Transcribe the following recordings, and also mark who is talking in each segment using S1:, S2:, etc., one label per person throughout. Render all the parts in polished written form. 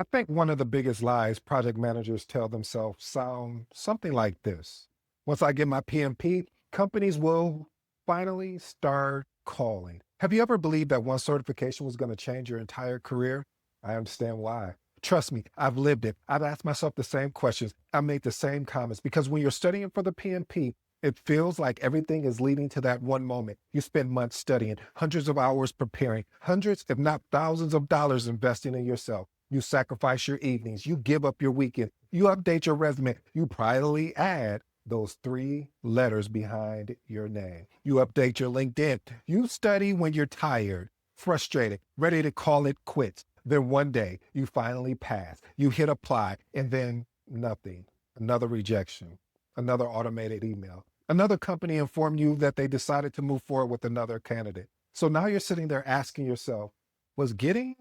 S1: I think one of the biggest lies project managers tell themselves sound something like this. Once I get my PMP, companies will finally start calling. Have you ever believed that one certification was going to change your entire career? I understand why. Trust me, I've lived it. I've asked myself the same questions. I made the same comments because when you're studying for the PMP, it feels like everything is leading to that one moment. You spend months studying, hundreds of hours preparing, hundreds, if not thousands of dollars investing in yourself. You sacrifice your evenings. You give up your weekend. You update your resume. You proudly add those three letters behind your name. You update your LinkedIn. You study when you're tired, frustrated, ready to call it quits. Then one day you finally pass. You hit apply and then nothing. Another rejection, another automated email. Another company informed you that they decided to move forward with another candidate. So now you're sitting there asking yourself, was getting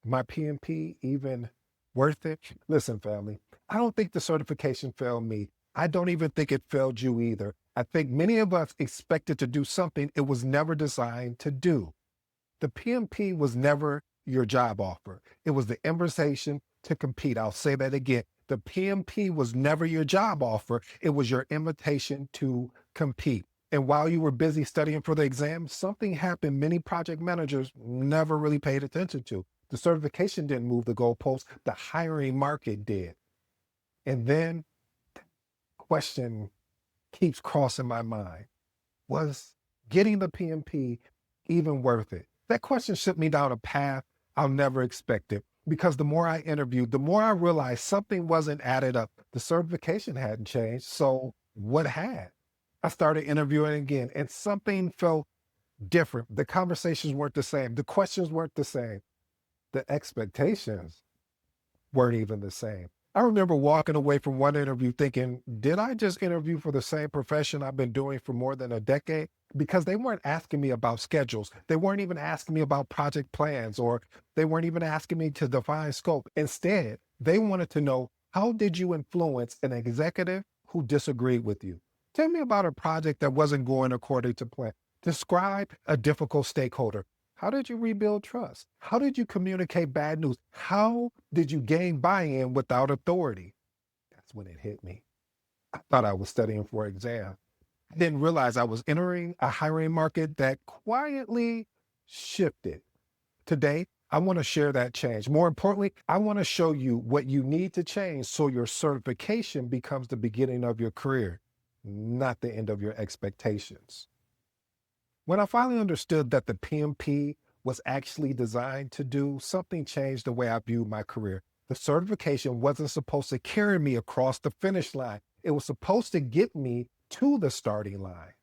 S1: my PMP even worth it? Listen, family, I don't think the certification failed me. I don't even think it failed you either. I think many of us expected to do something it was never designed to do. The PMP was never your job offer. It was the invitation to compete. I'll say that again. The PMP was never your job offer. It was your invitation to compete. And while you were busy studying for the exam, something happened many project managers never really paid attention to. The certification didn't move the goalposts, the hiring market did. And then question keeps crossing my mind. Was getting the PMP even worth it? That question sent me down a path I'll never expect it because the more I interviewed, the more I realized something wasn't added up. The certification hadn't changed. So what had? I started interviewing again and something felt different. The conversations weren't the same. The questions weren't the same. The expectations weren't even the same. I remember walking away from one interview thinking, did I just interview for the same profession I've been doing for more than a decade? Because they weren't asking me about schedules. They weren't even asking me about project plans, or they weren't even asking me to define scope. Instead, they wanted to know, how did you influence an executive who disagreed with you? Tell me about a project that wasn't going according to plan. Describe a difficult stakeholder. How did you rebuild trust? How did you communicate bad news? How did you gain buy-in without authority? That's when it hit me. I thought I was studying for an exam. I didn't realize I was entering a hiring market that quietly shifted. Today, I want to share that change. More importantly, I want to show you what you need to change so your certification becomes the beginning of your career, not the end of your expectations. When I finally understood that the PMP was actually designed to do, something changed the way I viewed my career. The certification wasn't supposed to carry me across the finish line. It was supposed to get me to the starting line.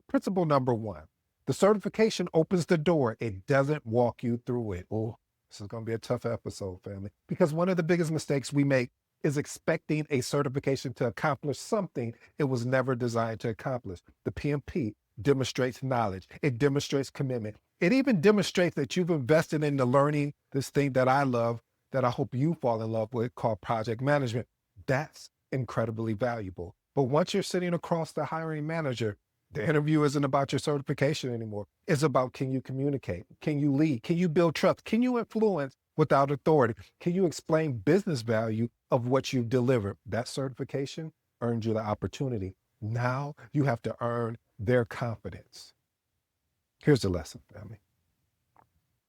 S1: Principle number one, the certification opens the door. It doesn't walk you through it. Oh, this is going to be a tough episode, family, because one of the biggest mistakes we make is expecting a certification to accomplish something it was never designed to accomplish. The PMP demonstrates knowledge. It demonstrates commitment. It even demonstrates that you've invested in the learning this thing that I love, that I hope you fall in love with, called project management. That's incredibly valuable. But once you're sitting across the hiring manager, the interview isn't about your certification anymore. It's about, can you communicate? Can you lead? Can you build trust? Can you influence without authority? Can you explain business value of what you've delivered? That certification earned you the opportunity. Now you have to earn their confidence. Here's the lesson, family.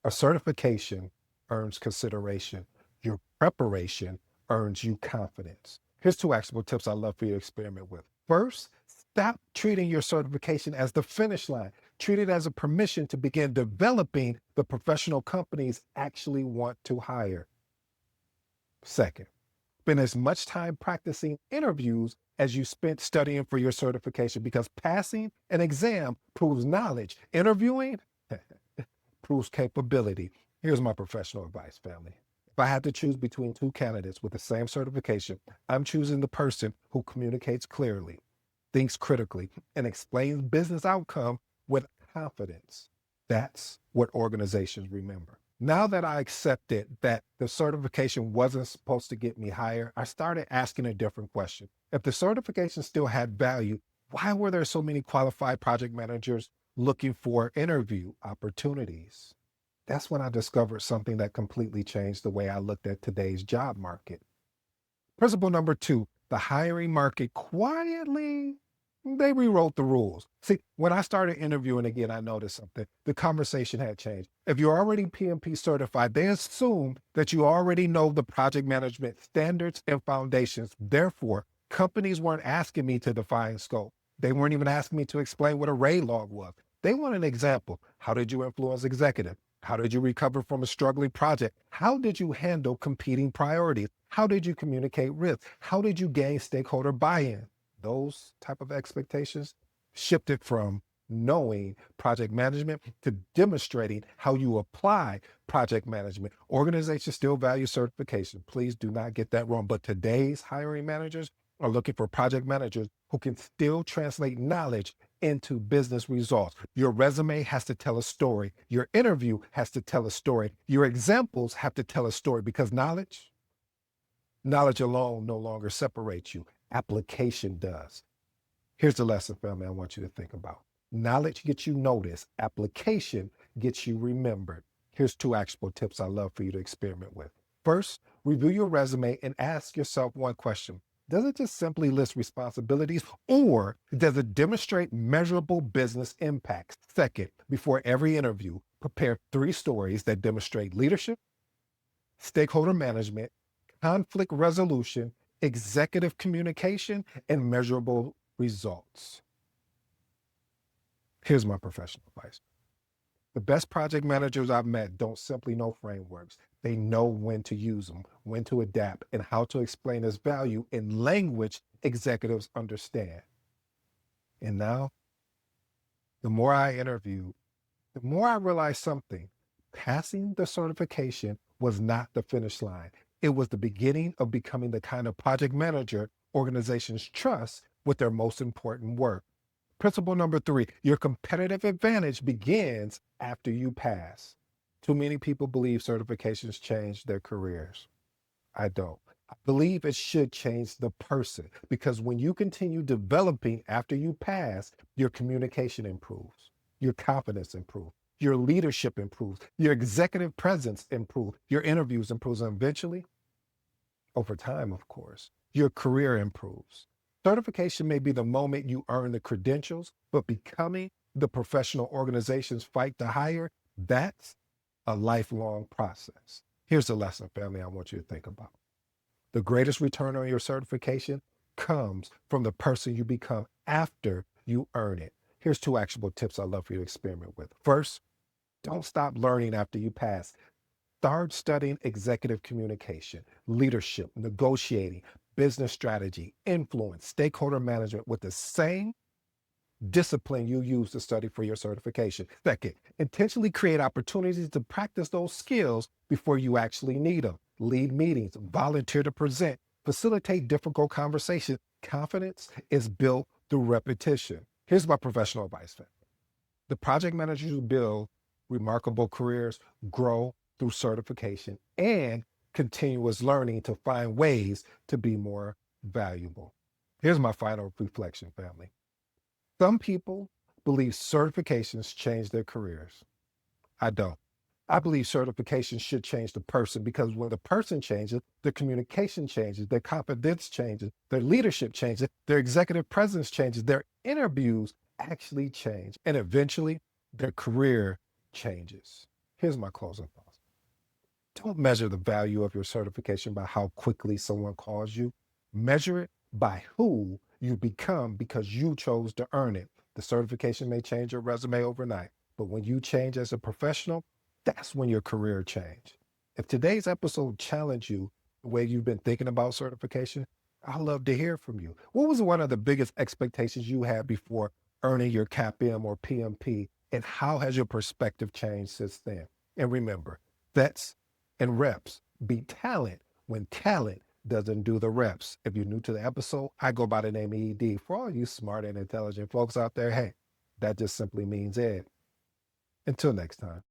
S1: A certification earns consideration. Your preparation earns you confidence. Here's two actionable tips I'd love for you to experiment with. First, stop treating your certification as the finish line. Treat it as a permission to begin developing the professional companies actually want to hire. Second, spend as much time practicing interviews as you spent studying for your certification, because passing an exam proves knowledge. Interviewing proves capability. Here's my professional advice, family. If I had to choose between two candidates with the same certification, I'm choosing the person who communicates clearly, thinks critically, and explains business outcome with confidence. That's what organizations remember. Now that I accepted that the certification wasn't supposed to get me higher, I started asking a different question. If the certification still had value, why were there so many qualified project managers looking for interview opportunities? That's when I discovered something that completely changed the way I looked at today's job market. Principle number two, the hiring market quietly, they rewrote the rules. See, when I started interviewing again, I noticed something. The conversation had changed. If you're already PMP certified, they assume that you already know the project management standards and foundations. Therefore, companies weren't asking me to define scope. They weren't even asking me to explain what a RAID log was. They want an example. How did you influence executive? How did you recover from a struggling project? How did you handle competing priorities? How did you communicate risk? How did you gain stakeholder buy-in? Those type of expectations shifted from knowing project management to demonstrating how you apply project management. Organizations still value certification. Please do not get that wrong. But today's hiring managers are looking for project managers who can still translate knowledge into business results. Your resume has to tell a story. Your interview has to tell a story. Your examples have to tell a story because knowledge alone no longer separates you. Application does. Here's the lesson, family, I want you to think about. Knowledge gets you noticed. Application gets you remembered. Here's two actionable tips I love for you to experiment with. First, review your resume and ask yourself one question. Does it just simply list responsibilities, or does it demonstrate measurable business impacts? Second, before every interview, prepare 3 stories that demonstrate leadership, stakeholder management, conflict resolution, executive communication, and measurable results. Here's my professional advice. The best project managers I've met don't simply know frameworks. They know when to use them, when to adapt, and how to explain its value in language executives understand. And now, the more I interviewed, the more I realized something. Passing the certification was not the finish line. It was the beginning of becoming the kind of project manager organizations trust with their most important work. Principle number 3, your competitive advantage begins after you pass. Too many people believe certifications change their careers. I don't. I believe it should change the person, because when you continue developing after you pass, your communication improves, your confidence improves, your leadership improves, your executive presence improves, your interviews improves, and eventually, over time, of course, your career improves. Certification may be the moment you earn the credentials, but becoming the professional organizations fight to hire, that's a lifelong process. Here's the lesson, family, I want you to think about. The greatest return on your certification comes from the person you become after you earn it. Here's 2 actionable tips I love for you to experiment with. First, don't stop learning after you pass. Start studying executive communication, leadership, negotiating, business strategy, influence, stakeholder management with the same discipline you use to study for your certification. Second, intentionally create opportunities to practice those skills before you actually need them. Lead meetings, volunteer to present, facilitate difficult conversations. Confidence is built through repetition. Here's my professional advice. The project managers who build remarkable careers grow through certification and continuous learning to find ways to be more valuable. Here's my final reflection, family. Some people believe certifications change their careers. I don't. I believe certifications should change the person, because when the person changes, their communication changes, their confidence changes, their leadership changes, their executive presence changes, their interviews actually change, and eventually their career changes. Here's my closing thoughts. Don't measure the value of your certification by how quickly someone calls you. Measure it by who you become because you chose to earn it. The certification may change your resume overnight, but when you change as a professional, that's when your career changed. If today's episode challenged you the way you've been thinking about certification, I'd love to hear from you. What was one of the biggest expectations you had before earning your CAPM or PMP, and how has your perspective changed since then? And remember, sets and reps beat talent when talent doesn't do the reps. If you're new to the episode, I go by the name ED. For all you smart and intelligent folks out there, hey, that just simply means Ed. Until next time.